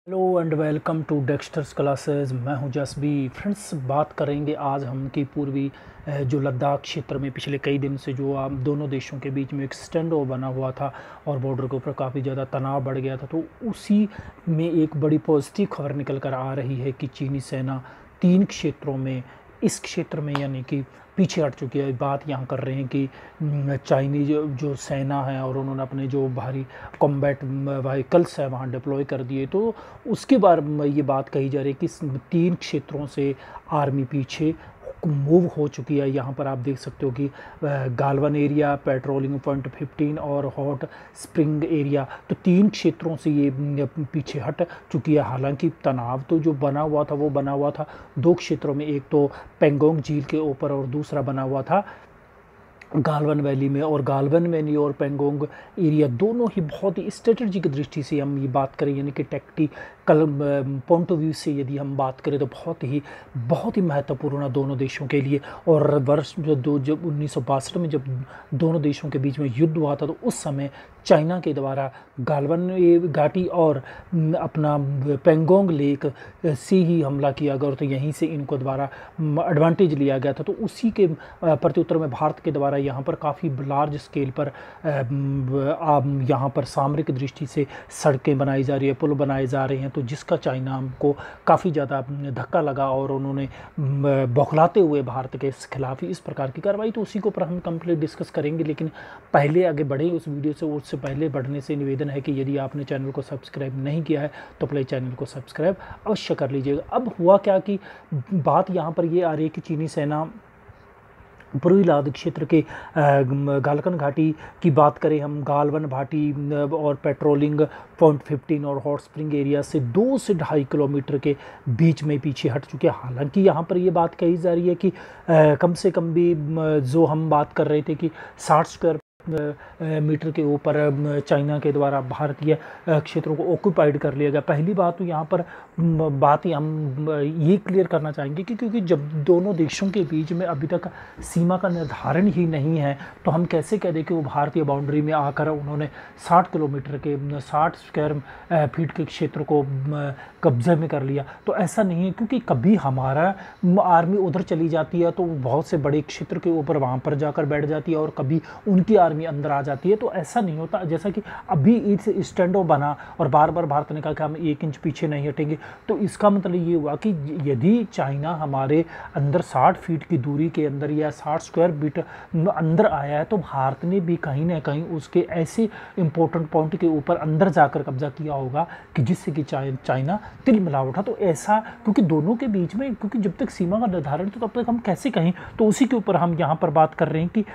Hello and welcome to Dexter's classes. मैं हूं जसबी। Friends, बात करेंगे आज हम कि पूर्वी जो लद्दाख क्षेत्र में पिछले कई दिन से जो दोनों देशों के बीच में एक स्टैंड ओवर बना हुआ था और बॉर्डर के ऊपर काफ़ी ज़्यादा तनाव बढ़ गया था, तो उसी में एक बड़ी पॉजिटिव खबर निकल कर आ रही है कि चीनी सेना 3 क्षेत्रों में, इस क्षेत्र में यानी कि पीछे हट चुकी है। बात यहाँ कर रहे हैं कि चाइनीज जो सेना है और उन्होंने अपने जो भारी कॉम्बैट व्हीकल्स है वहाँ डिप्लॉय कर दिए, तो उसके बारे में ये बात कही जा रही है कि 3 क्षेत्रों से आर्मी पीछे मूव हो चुकी है। यहाँ पर आप देख सकते हो कि गालवन एरिया, पेट्रोलिंग पॉइंट 15 और हॉट स्प्रिंग एरिया, तो 3 क्षेत्रों से ये पीछे हट चुकी है। हालांकि तनाव तो जो बना हुआ था वो बना हुआ था 2 क्षेत्रों में, एक तो पेंगोंग झील के ऊपर और दूसरा बना हुआ था गालवन वैली में। और गालवन वैली और पेंगोंग एरिया दोनों ही बहुत ही स्ट्रेटजी की दृष्टि से हम ये बात करें, यानी कि टैक्टिकल पॉइंट ऑफ व्यू से यदि हम बात करें तो बहुत ही महत्वपूर्ण है दोनों देशों के लिए। और वर्ष जब 1962 में जब दोनों देशों के बीच में युद्ध हुआ था, तो उस समय चाइना के द्वारा गालवन घाटी और अपना पेंगोंग लेक से ही हमला किया गया, तो यहीं से इनको द्वारा एडवांटेज लिया गया था। तो उसी के प्रत्युत्तर में भारत के द्वारा यहाँ पर काफ़ी लार्ज स्केल पर यहाँ पर सामरिक दृष्टि से सड़कें बनाई जा रही है, पुल बनाए जा रहे हैं, तो जिसका चाइना को काफ़ी ज़्यादा धक्का लगा और उन्होंने बौखलाते हुए भारत के खिलाफ इस प्रकार की कार्रवाई, तो उसी के ऊपर हम कंप्लीट डिस्कस करेंगे। लेकिन पहले आगे बढ़े उस वीडियो से, उससे पहले बढ़ने से निवेदन है कि यदि आपने चैनल को सब्सक्राइब नहीं किया है तो प्लीज़ चैनल को सब्सक्राइब अवश्य कर लीजिएगा। अब हुआ क्या कि बात यहाँ पर ये आ रही है कि चीनी सेना पूर्वी लद्दाख क्षेत्र के गालकन घाटी की बात करें हम, गालवन घाटी और पेट्रोलिंग पॉइंट 15 और हॉट स्प्रिंग एरिया से 2 से 2.5 किलोमीटर के बीच में पीछे हट चुके हैं। हालांकि यहाँ पर ये बात कही जा रही है कि कम से कम भी जो हम बात कर रहे थे कि 60 स्क्वायर मीटर के ऊपर चाइना के द्वारा भारतीय क्षेत्रों को ऑक्यूपाइड कर लिया गया। पहली बात तो यहाँ पर बात हम ये क्लियर करना चाहेंगे कि क्योंकि जब दोनों देशों के बीच में अभी तक सीमा का निर्धारण ही नहीं है, तो हम कैसे कह दें कि वो भारतीय बाउंड्री में आकर उन्होंने 60 किलोमीटर के 60 स्क्वायर फीट के क्षेत्र को कब्जे में कर लिया। तो ऐसा नहीं है, क्योंकि कभी हमारा आर्मी उधर चली जाती है तो बहुत से बड़े क्षेत्र के ऊपर वहाँ पर जाकर बैठ जाती है, और कभी उनकी आर्मी अंदर आ जाती है। तो ऐसा नहीं होता। जैसा कि अभी इस स्टैंड ऑफ बना और बार बार भारत ने कहा कि हम 1 इंच पीछे नहीं हटेंगे, तो इसका मतलब ये हुआ कि यदि चाइना हमारे अंदर 60 फीट की दूरी के अंदर या 60 स्क्वायर फीट अंदर आया है, तो भारत ने भी कहीं ना कहीं उसके ऐसे इंपॉर्टेंट पॉइंट के ऊपर अंदर जाकर कब्जा किया होगा कि जिससे कि चाइना तिल मिला उठा। तो ऐसा, क्योंकि दोनों के बीच में, क्योंकि जब तक सीमा का निर्धारण तो तब तक हम कैसे कहें, तो उसी के ऊपर हम यहाँ पर बात कर रहे हैं कि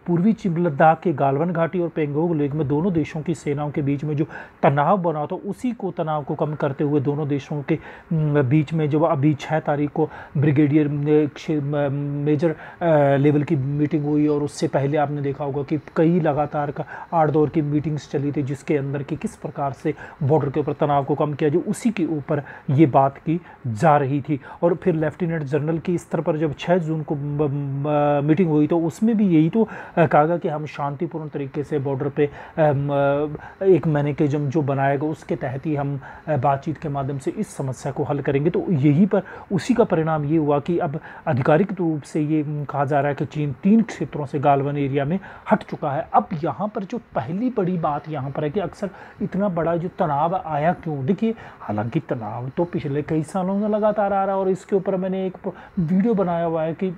पूर्वी लद्दाख के गालवन घाटी और पेंगोंग लेक में दोनों देशों की सेनाओं के बीच में जो तनाव बना था, उसी को तनाव को कम करते हुए दोनों देशों के बीच में जो अभी 6 तारीख को ब्रिगेडियर मेजर लेवल की मीटिंग हुई, और उससे पहले आपने देखा होगा कि कई लगातार 8 दौर की मीटिंग्स चली थी, जिसके अंदर कि किस प्रकार से बॉर्डर के ऊपर तनाव को कम किया, जो उसी के ऊपर ये बात की जा रही थी। और फिर लेफ्टिनेंट जनरल की स्तर पर जब 6 जून को मीटिंग हुई, तो उसमें भी यही तो कहा गया कि हम शांतिपूर्ण तरीके से बॉर्डर पे एक मैकेनिज्म जो बनाएगा उसके तहत ही हम बातचीत के माध्यम से इस समस्या को हल करेंगे। तो यही पर उसी का परिणाम ये हुआ कि अब आधिकारिक रूप से ये कहा जा रहा है कि चीन 3 क्षेत्रों से गालवन एरिया में हट चुका है। अब यहाँ पर जो पहली बड़ी बात यहाँ पर है कि अक्सर इतना बड़ा जो तनाव आया क्यों। देखिए, हालांकि तनाव तो पिछले कई सालों से लगातार आ रहा है, और इसके ऊपर मैंने एक वीडियो बनाया हुआ है कि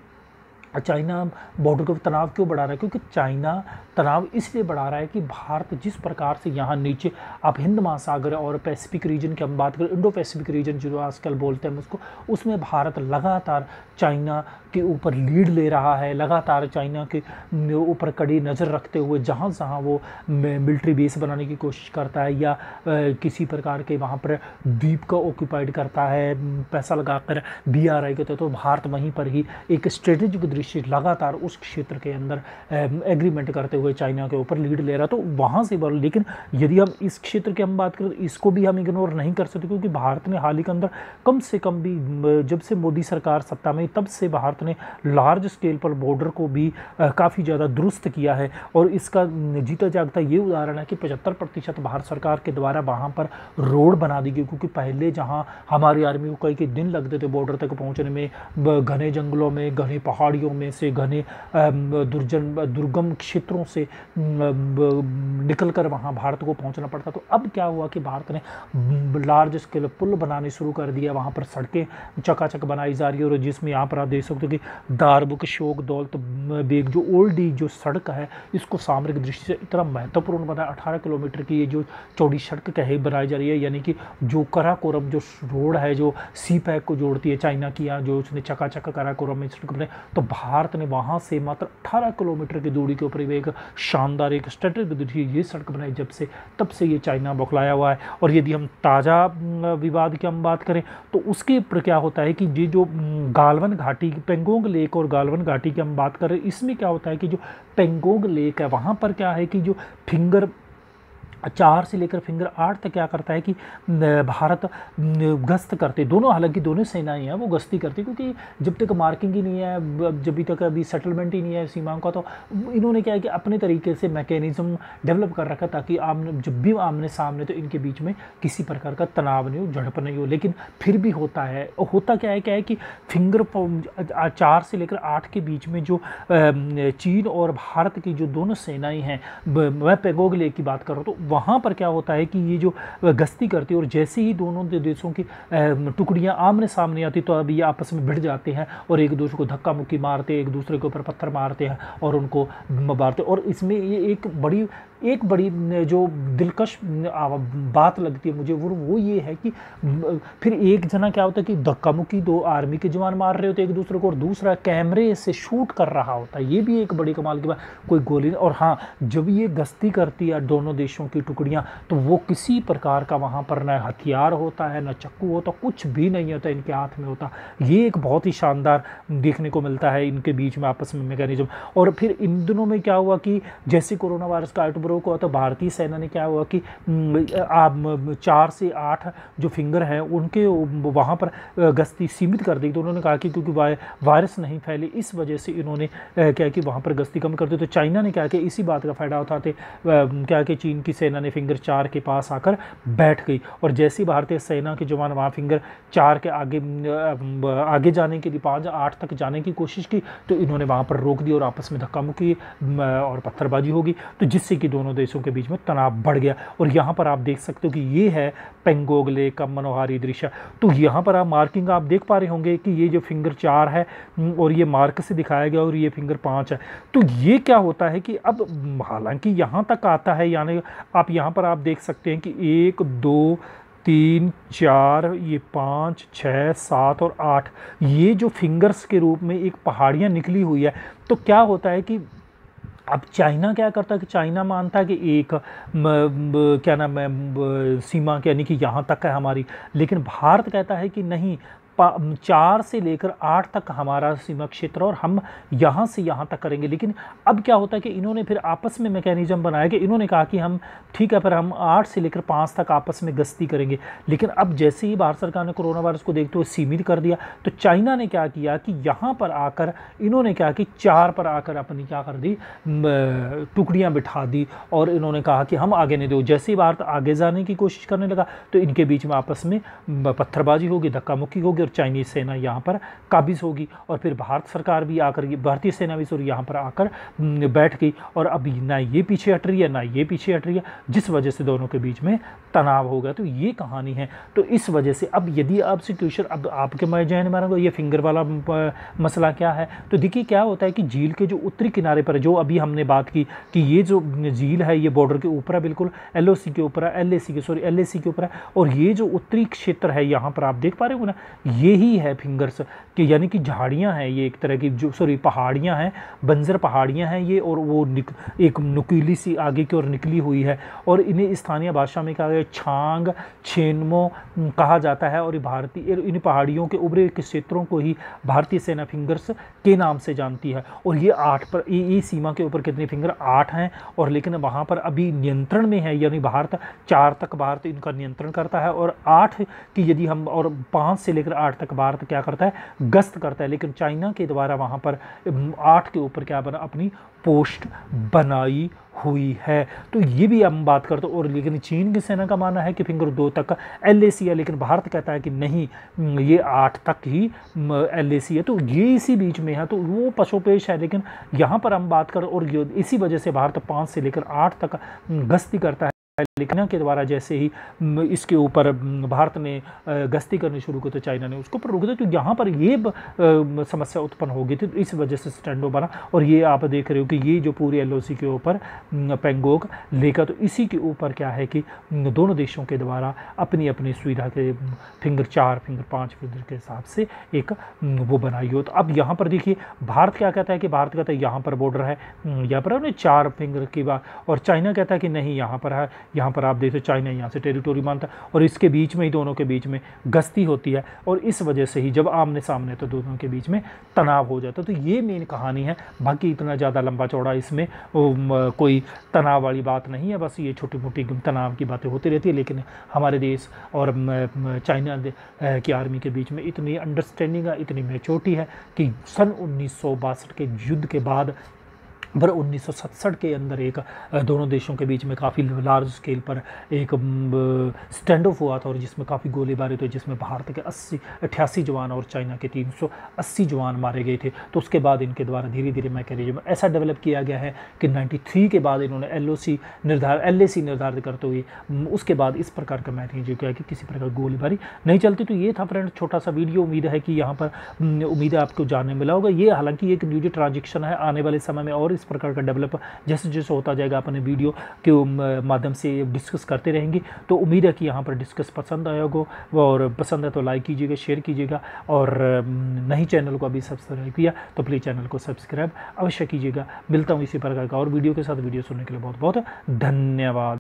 चाइना बॉर्डर का तनाव क्यों बढ़ा रहा है। क्योंकि चाइना तनाव इसलिए बढ़ा रहा है कि भारत जिस प्रकार से यहाँ नीचे आप हिंद महासागर और पैसिफिक रीजन की हम बात करें, इंडो पैसिफिक रीजन जो आजकल बोलते हैं उसको, उसमें भारत लगातार चाइना के ऊपर लीड ले रहा है। लगातार चाइना के ऊपर कड़ी नज़र रखते हुए जहाँ जहाँ वो मिलिट्री बेस बनाने की कोशिश करता है या किसी प्रकार के वहाँ पर द्वीप को ऑक्यूपाइड करता है पैसा लगाकर BRI के, तो भारत वहीं पर ही एक स्ट्रेटेजिक दृश्य लगातार उस क्षेत्र के अंदर एग्रीमेंट करते हुए चाइना के ऊपर लीड ले रहा, तो वहाँ से लेकिन यदि हम इस क्षेत्र की हम बात करें तो इसको भी हम इग्नोर नहीं कर सकते, क्योंकि भारत ने हाल ही के अंदर कम से कम भी जब से मोदी सरकार सत्ता में तब से भारत ने लार्ज स्केल पर बॉर्डर को भी काफ़ी ज़्यादा दुरुस्त किया है। और इसका जीता जागता ये उदाहरण है कि 75% भारत सरकार के द्वारा वहाँ पर रोड बना दी गई, क्योंकि पहले जहाँ हमारी आर्मी को कई दिन लगते थे बॉर्डर तक पहुँचने में, घने जंगलों में, घने पहाड़ियों में से, घने दुर्गम क्षेत्रों से निकल कर वहाँ भारत को पहुँचना पड़ता। तो अब क्या हुआ कि भारत ने लार्ज स्केल पुल बनाने शुरू कर दिया, वहाँ पर सड़कें चकाचक बनाई जा रही है। और जिसमें यहाँ पर आप देख सकते हो कि दारबुक शोक दौलत बेग जो ओल्ड जो सड़क है, इसको सामरिक दृष्टि से इतना महत्वपूर्ण बना, 18 किलोमीटर की ये जो चौड़ी सड़क कहे बनाई जा रही है, यानी कि जो कराकोरम जो रोड है जो सी पैक को जोड़ती है चाइना की, यहाँ जो उसने चकाचक कराकोरम में सड़क बनाई, तो भारत ने वहाँ से मात्र 18 किलोमीटर की दूरी के ऊपर एक शानदार एक स्ट्रेटेजिक दृष्टि ये सड़क बनाई, तब से ये चाइना बौखलाया हुआ है। और यदि हम ताज़ा विवाद की हम बात करें तो उसके ऊपर क्या होता है कि ये जो गालवन घाटी, पेंगोंग लेक और गालवन घाटी की हम बात करें, इसमें क्या होता है कि जो पेंगोंग लेक है वहाँ पर क्या है कि जो फिंगर 4 से लेकर फिंगर 8 तक क्या करता है कि भारत गश्त करते, दोनों, हालांकि दोनों सेनाएं हैं वो गश्ती करती, क्योंकि जब तक मार्किंग ही नहीं है, जब तक अभी सेटलमेंट ही नहीं है सीमाओं का, तो इन्होंने क्या है कि अपने तरीके से मैकेनिज्म डेवलप कर रखा ताकि जब भी आमने सामने तो इनके बीच में किसी प्रकार का तनाव नहीं हो, झड़प नहीं हो। लेकिन फिर भी होता क्या है कि फिंगर 4 से लेकर 8 के बीच में जो चीन और भारत की जो दोनों सेनाएं हैं, मैं पेंगोंग लेक की बात कर रहा हूँ, तो वहाँ पर क्या होता है कि ये जो गश्ती करती है और जैसे ही दोनों देशों की टुकड़ियाँ आमने सामने आती तो अब ये आपस में भिड़ जाते हैं और एक दूसरे को धक्का मुक्की मारते, एक दूसरे के ऊपर पत्थर मारते हैं और उनको मारते। और इसमें ये एक बड़ी जो दिलकश बात लगती है मुझे वो ये है कि फिर एक जना क्या होता है कि धक्का मुक्की 2 आर्मी के जवान मार रहे होते एक दूसरे को, और दूसरा कैमरे से शूट कर रहा होता है। ये भी एक बड़ी कमाल की बात, कोई गोली। और हाँ, जब ये गश्ती करती है दोनों देशों की टुकड़ियाँ, तो वो किसी प्रकार का वहाँ पर न हथियार होता है, न चक्कू होता, कुछ भी नहीं होता इनके हाथ में होता। ये एक बहुत ही शानदार देखने को मिलता है इनके बीच में आपस में मैकेनिज्म। और फिर इन दिनों में क्या हुआ कि जैसे कोरोना वायरस का आउटब्रेक हुआ तो भारतीय सेना ने क्या हुआ कि 4 से 8 जो फिंगर हैं उनके वहाँ पर गश्ती सीमित कर दी। तो उन्होंने कहा कि क्योंकि वायरस नहीं फैले इस वजह से इन्होंने क्या कि वहाँ पर गश्ती कम कर दी। तो चाइना ने क्या कि इसी बात का फ़ायदा उठाते क्या कि चीन की सेना ने फिंगर 4 के पास आकर बैठ गई, और जैसी भारतीय सेना के जवान वहाँ फिंगर 4 के आगे जाने के लिए 5-8 तक जाने की कोशिश की, तो इन्होंने वहाँ पर रोक दी और आपस में धक्का मुक्की और पत्थरबाजी होगी, तो जिससे कि दोनों देशों के बीच में तनाव बढ़ गया। और यहाँ पर आप देख सकते हो कि ये है पेंगोंग लेक का मनोहारी दृश्य। तो यहाँ पर आप मार्किंग आप देख पा रहे होंगे कि ये जो फिंगर 4 है और ये मार्क से दिखाया गया और ये फिंगर 5 है। तो ये क्या होता है कि अब हालांकि यहाँ तक आता है, यानी आप यहाँ पर आप देख सकते हैं कि 1 2 3 4 ये 5 6 7 और 8 ये जो फिंगर्स के रूप में एक पहाड़ियाँ निकली हुई है। तो क्या होता है कि अब चाइना क्या करता है कि चाइना मानता है कि एक क्या नाम है सीमा यानी कि यहाँ तक है हमारी, लेकिन भारत कहता है कि नहीं, 4 से लेकर 8 तक हमारा सीमा क्षेत्र और हम यहाँ से यहाँ तक करेंगे। लेकिन अब क्या होता है कि इन्होंने फिर आपस में मैकेनिज्म बनाया कि इन्होंने कहा कि हम ठीक है पर हम 8 से लेकर 5 तक आपस में गश्ती करेंगे। लेकिन अब जैसे ही भारत सरकार ने कोरोना वायरस को देखते हुए सीमित कर दिया, तो चाइना ने क्या किया कि यहाँ पर आकर इन्होंने क्या कि 4 पर आकर अपनी क्या कर दी, टुकड़ियाँ बिठा दी और इन्होंने कहा कि हम आगे नहीं दो। जैसे ही भारत आगे जाने की कोशिश करने लगा तो इनके बीच में आपस में पत्थरबाजी होगी, धक्का मुक्की होगी, चाइनीज सेना यहाँ पर काबिज होगी। और फिर भारत सरकार भी आकर, भारतीय सेना भी यहाँ पर आकर बैठ गई और अभी ना ये पीछे हट रही है ना ये पीछे हट रही है, जिस वजह से दोनों के बीच में तनाव हो गया। तो ये कहानी है। तो इस वजह से अब यदि आपसे क्वेश्चन अब आपके मैं जहन में आएगा ये फिंगर वाला मसला क्या है, तो देखिए क्या होता है कि झील के जो उत्तरी किनारे पर, जो अभी हमने बात की कि ये जो झील है ये बॉर्डर के ऊपर है, बिल्कुल LOC के ऊपर है, LAC के ऊपर है, और ये जो उत्तरी क्षेत्र है यहाँ पर आप देख पा रहे हो ना, यही है फिंगर्स कि यानी कि झाड़ियाँ हैं ये, एक तरह की जो पहाड़ियाँ हैं, बंजर पहाड़ियाँ हैं ये, और वो एक नुकीली सी आगे की ओर निकली हुई है, और इन्हें स्थानीय भाषा में कहा गया छांग छेनमो कहा जाता है। और भारतीय इन पहाड़ियों के उभरे क्षेत्रों को ही भारतीय सेना फिंगर्स के नाम से जानती है। और ये 8 पर ये सीमा के ऊपर कितने फिंगर 8 हैं, और लेकिन वहाँ पर अभी नियंत्रण में है, यानी भारत 4 तक भारत इनका नियंत्रण करता है, और 8 की यदि हम, और 5 से लेकर 8 तक भारत क्या करता है, गश्त करता है। लेकिन चाइना के द्वारा वहाँ पर 8 के ऊपर क्या बना, अपनी पोस्ट बनाई हुई है। तो ये भी हम बात करते हैं। और लेकिन चीन की सेना का मानना है कि फिंगर 2 तक LAC है, लेकिन भारत कहता है कि नहीं ये 8 तक ही LAC है। तो ये इसी बीच में है, तो वो पशोपेश है। लेकिन यहाँ पर हम बात कर, और इसी वजह से भारत 5 से लेकर 8 तक गश्ती करता है। लेकिन के द्वारा जैसे ही इसके ऊपर भारत ने गश्ती करनी शुरू की तो चाइना ने उसको पर रोक दिया। तो यहाँ पर ये समस्या उत्पन्न हो गई थी, तो इस वजह से स्टैंडो बना। और ये आप देख रहे हो कि ये जो पूरी LOC के ऊपर पेंगोंग लेकर, तो इसी के ऊपर क्या है कि दोनों देशों के द्वारा अपनी अपनी सुविधा के फिंगर 4 फिंगर 5 फिंगर के हिसाब से एक वो बनाई हो। तो अब यहाँ पर देखिए भारत क्या कहता है कि भारत कहता है यहाँ पर बॉर्डर है, यहाँ पर हमने 4 फिंगर की बात, और चाइना कहता है कि नहीं यहाँ पर है। यहाँ पर आप देखो चाइना यहाँ से टेरिटोरी मानता है, और इसके बीच में ही दोनों के बीच में गश्ती होती है, और इस वजह से ही जब आमने सामने तो दोनों के बीच में तनाव हो जाता है। तो ये मेन कहानी है, बाकी इतना ज़्यादा लंबा चौड़ा इसमें कोई तनाव वाली बात नहीं है, बस ये छोटी मोटी तनाव की बातें होती रहती है। लेकिन हमारे देश और चाइना की आर्मी के बीच में इतनी अंडरस्टैंडिंग है, इतनी मैच्योरिटी है कि सन 1962 के युद्ध के बाद 1967 के अंदर एक दोनों देशों के बीच में काफ़ी लार्ज स्केल पर एक स्टैंड ऑफ हुआ था, और जिसमें काफ़ी गोलीबारी हुई, जिसमें भारत के 88 जवान और चाइना के 380 जवान मारे गए थे। तो उसके बाद इनके द्वारा धीरे धीरे मैकेनिज्म ऐसा डेवलप किया गया है कि 93 के बाद इन्होंने LAC निर्धारित करते हुए उसके बाद इस प्रकार का मैकेनिज्म किया कि किसी प्रकार गोलीबारी नहीं चलती। तो ये था फ्रेंड छोटा सा वीडियो, उम्मीद है कि यहाँ पर उम्मीद है आपको जानने मिला होगा। ये हालांकि एक न्यू ट्रांजेक्शन है, आने वाले समय में और इस प्रकार का डेवलप जैसे जैसे होता जाएगा अपने वीडियो के माध्यम से डिस्कस करते रहेंगे। तो उम्मीद है कि यहाँ पर डिस्कस पसंद आया होगा, और पसंद है तो लाइक कीजिएगा, शेयर कीजिएगा, और नहीं चैनल को अभी सब्सक्राइब किया तो प्लीज़ चैनल को सब्सक्राइब अवश्य कीजिएगा। मिलता हूँ इसी प्रकार का और वीडियो के साथ। वीडियो सुनने के लिए बहुत बहुत धन्यवाद।